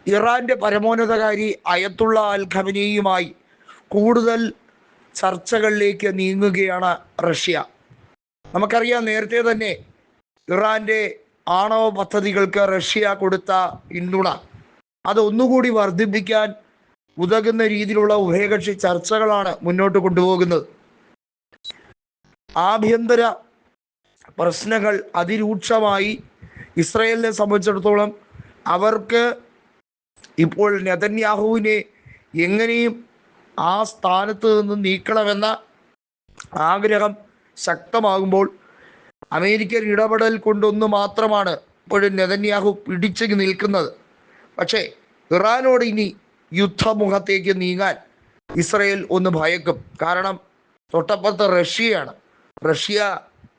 ഇറാന്റെ പരമോന്നതകാരി അയത്തുള്ള അൽ ഖമനേയുമായി കൂടുതൽ ചർച്ചകളിലേക്ക് നീങ്ങുകയാണ് റഷ്യ. നമുക്കറിയാം, നേരത്തെ തന്നെ ഇറാന്റെ ആണവ പദ്ധതികൾക്ക് റഷ്യ കൊടുത്ത പിന്തുണ അത് ഒന്നുകൂടി വർദ്ധിപ്പിക്കാൻ ഉതകുന്ന രീതിയിലുള്ള ഉഭയകക്ഷി ചർച്ചകളാണ് മുന്നോട്ട് കൊണ്ടുപോകുന്നത്. ആഭ്യന്തര പ്രശ്നങ്ങൾ അതിരൂക്ഷമായി ഇസ്രയേലിനെ സംബന്ധിച്ചിടത്തോളം അവർക്ക് ഇപ്പോൾ നെതന്യാഹുവിനെ എങ്ങനെയും ആ സ്ഥാനത്ത് നിന്ന് നീക്കണമെന്ന ആഗ്രഹം ശക്തമാകുമ്പോൾ അമേരിക്കൻ ഇടപെടൽ കൊണ്ടൊന്ന് മാത്രമാണ് ഇപ്പോഴും നെതന്യാഹു പിടിച്ചു നിൽക്കുന്നത്. പക്ഷേ ഇറാനോട് ഇനി യുദ്ധമുഖത്തേക്ക് നീങ്ങാൻ ഇസ്രയേൽ ഒന്ന് ഭയക്കും. കാരണം തൊട്ടപ്പുറത്ത് റഷ്യയാണ്. റഷ്യ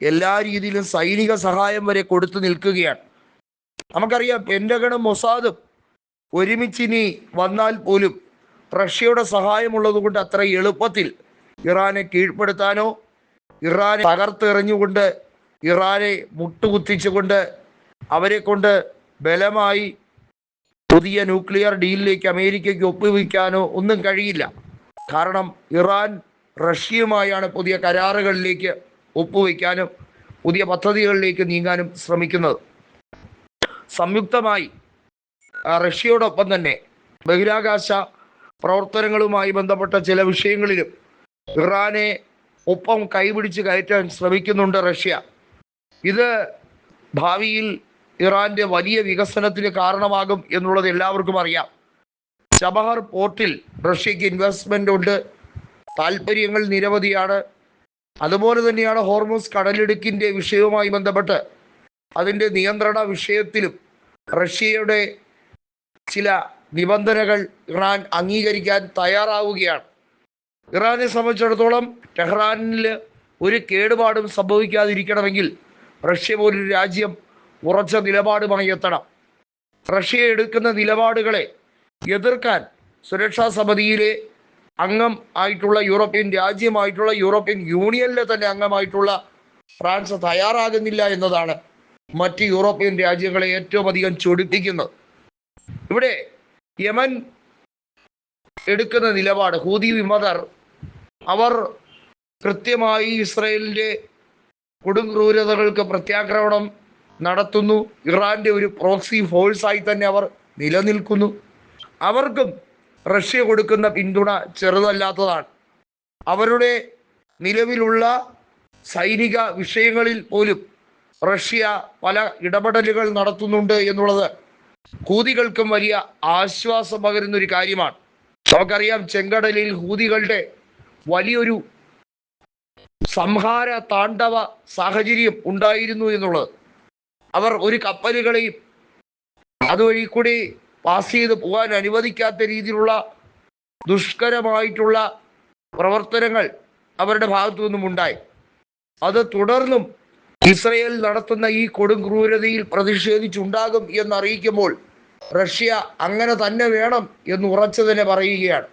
എല്ലാ രീതിയിലും സൈനിക സഹായം വരെ കൊടുത്തു നിൽക്കുകയാണ്. നമുക്കറിയാം, പെൻറ്റഗണും മൊസാദും ഒരുമിച്ചിനി വന്നാൽ പോലും റഷ്യയുടെ സഹായമുള്ളത് കൊണ്ട് അത്ര എളുപ്പത്തിൽ ഇറാനെ കീഴ്പ്പെടുത്താനോ ഇറാനെ തകർത്തെറിഞ്ഞുകൊണ്ട് ഇറാനെ മുട്ടുകുത്തിച്ചുകൊണ്ട് അവരെ കൊണ്ട് ബലമായി പുതിയ ന്യൂക്ലിയർ ഡീലിലേക്ക് അമേരിക്കയ്ക്ക് ഒപ്പുവെക്കാനോ ഒന്നും കഴിയില്ല. കാരണം ഇറാൻ റഷ്യയുമായാണ് പുതിയ കരാറുകളിലേക്ക് ഒപ്പുവെക്കാനും പുതിയ പദ്ധതികളിലേക്ക് നീങ്ങാനും ശ്രമിക്കുന്നത്. സംയുക്തമായി റഷ്യയോടൊപ്പം തന്നെ ബഹിരാകാശ പ്രവർത്തനങ്ങളുമായി ബന്ധപ്പെട്ട ചില വിഷയങ്ങളിലും ഇറാനെ ഒപ്പം കൈപിടിച്ച് കയറ്റാൻ ശ്രമിക്കുന്നുണ്ട് റഷ്യ. ഇത് ഭാവിയിൽ ഇറാന്റെ വലിയ വികസനത്തിന് കാരണമാകും എന്നുള്ളത് എല്ലാവർക്കും അറിയാം. ചബഹർ പോർട്ടിൽ റഷ്യക്ക് ഇൻവെസ്റ്റ്മെൻ്റ് ഉണ്ട്, താല്പര്യങ്ങൾ നിരവധിയാണ്. അതുപോലെ തന്നെയാണ് ഹോർമുസ് കടലിടുക്കിൻ്റെ വിഷയവുമായി ബന്ധപ്പെട്ട് അതിൻ്റെ നിയന്ത്രണ വിഷയത്തിലും റഷ്യയുടെ ചില നിബന്ധനകൾ ഇറാൻ അംഗീകരിക്കാൻ തയ്യാറാവുകയാണ്. ഇറാനെ സംബന്ധിച്ചിടത്തോളം ടെഹ്റാനിൽ ഒരു കേടുപാടും സംഭവിക്കാതിരിക്കണമെങ്കിൽ റഷ്യ പോലൊരു രാജ്യം ഉറച്ച നിലപാടുമായി എത്തണം. റഷ്യ എടുക്കുന്ന നിലപാടുകളെ എതിർക്കാൻ സുരക്ഷാ സമിതിയിലെ അംഗം ആയിട്ടുള്ള യൂറോപ്യൻ രാജ്യമായിട്ടുള്ള യൂറോപ്യൻ യൂണിയനിലെ തന്നെ അംഗമായിട്ടുള്ള ഫ്രാൻസ് തയ്യാറാകുന്നില്ല എന്നതാണ് മറ്റ് യൂറോപ്യൻ രാജ്യങ്ങളെ ഏറ്റവും അധികം ചൊടിപ്പിക്കുന്നത്. ഇവിടെ യമൻ എടുക്കുന്ന നിലപാട്, ഹൂതി വിമതർ അവർ കൃത്യമായി ഇസ്രയേലിൻ്റെ കൊടുംക്രൂരതകൾക്ക് പ്രത്യാക്രമണം നടത്തുന്നു. ഇറാന്റെ ഒരു പ്രോക്സി ഫോഴ്സായി തന്നെ അവർ നിലനിൽക്കുന്നു. അവർക്കും റഷ്യ കൊടുക്കുന്ന പിന്തുണ ചെറുതല്ലാത്തതാണ്. അവരുടെ നിലവിലുള്ള സൈനിക വിഷയങ്ങളിൽ പോലും റഷ്യ പല ഇടപെടലുകൾ നടത്തുന്നുണ്ട് എന്നുള്ളത് ഹൂതികൾക്കും വലിയ ആശ്വാസം പകരുന്നൊരു കാര്യമാണ്. നമുക്കറിയാം, ചെങ്കടലിൽ ഹൂതികളുടെ വലിയൊരു സംഹാര താണ്ഡവ സാഹചര്യം ഉണ്ടായിരുന്നു എന്നുള്ളത്. അവർ ഒരു കപ്പലുകളെയും അതുവഴി കൂടി പാസ് ചെയ്ത് പോകാൻ അനുവദിക്കാത്ത രീതിയിലുള്ള ദുഷ്കരമായിട്ടുള്ള പ്രവർത്തനങ്ങൾ അവരുടെ ഭാഗത്തു നിന്നും ഉണ്ടായി. അത് തുടർന്നും ഇസ്രയേൽ നടത്തുന്ന ഈ കൊടുംക്രൂരതയിൽ പ്രതിഷേധിച്ചുണ്ടാകും എന്നറിയിക്കുമ്പോൾ റഷ്യ അങ്ങനെ തന്നെ വേണം എന്ന് ഉറച്ചു തന്നെ പറയുകയാണ്.